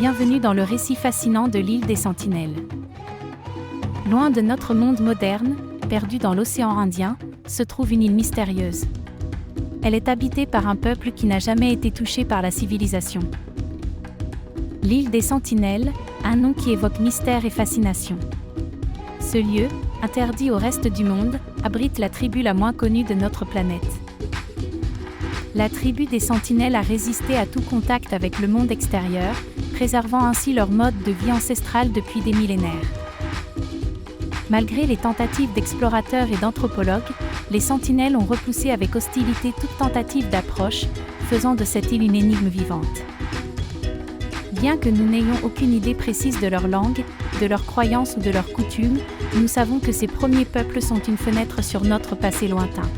Bienvenue dans le récit fascinant de l'île des Sentinelles. Loin de notre monde moderne, perdue dans l'océan Indien, se trouve une île mystérieuse. Elle est habitée par un peuple qui n'a jamais été touché par la civilisation. L'île des Sentinelles, un nom qui évoque mystère et fascination. Ce lieu, interdit au reste du monde, abrite la tribu la moins connue de notre planète. La tribu des Sentinelles a résisté à tout contact avec le monde extérieur, préservant ainsi leur mode de vie ancestral depuis des millénaires. Malgré les tentatives d'explorateurs et d'anthropologues, les Sentinelles ont repoussé avec hostilité toute tentative d'approche, faisant de cette île une énigme vivante. Bien que nous n'ayons aucune idée précise de leur langue, de leurs croyances ou de leurs coutumes, nous savons que ces premiers peuples sont une fenêtre sur notre passé lointain.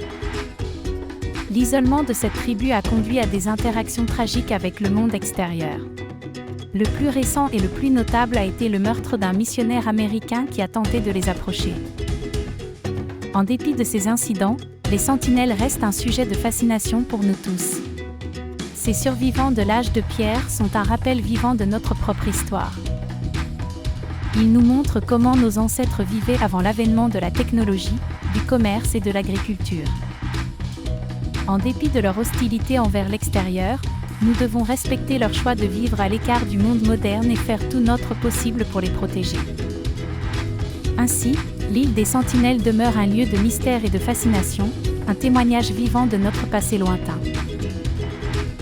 L'isolement de cette tribu a conduit à des interactions tragiques avec le monde extérieur. Le plus récent et le plus notable a été le meurtre d'un missionnaire américain qui a tenté de les approcher. En dépit de ces incidents, les Sentinelles restent un sujet de fascination pour nous tous. Ces survivants de l'âge de pierre sont un rappel vivant de notre propre histoire. Ils nous montrent comment nos ancêtres vivaient avant l'avènement de la technologie, du commerce et de l'agriculture. En dépit de leur hostilité envers l'extérieur, nous devons respecter leur choix de vivre à l'écart du monde moderne et faire tout notre possible pour les protéger. Ainsi, l'île des Sentinelles demeure un lieu de mystère et de fascination, un témoignage vivant de notre passé lointain.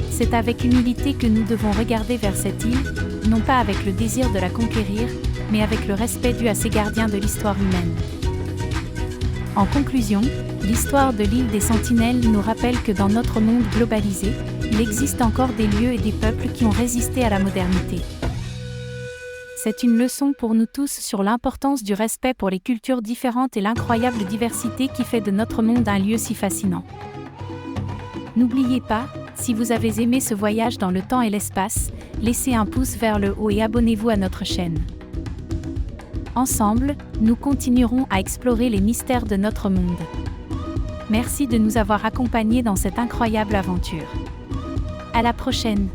C'est avec humilité que nous devons regarder vers cette île, non pas avec le désir de la conquérir, mais avec le respect dû à ces gardiens de l'histoire humaine. En conclusion, l'histoire de l'île des Sentinelles nous rappelle que dans notre monde globalisé, il existe encore des lieux et des peuples qui ont résisté à la modernité. C'est une leçon pour nous tous sur l'importance du respect pour les cultures différentes et l'incroyable diversité qui fait de notre monde un lieu si fascinant. N'oubliez pas, si vous avez aimé ce voyage dans le temps et l'espace, laissez un pouce vers le haut et abonnez-vous à notre chaîne. Ensemble, nous continuerons à explorer les mystères de notre monde. Merci de nous avoir accompagnés dans cette incroyable aventure. À la prochaine!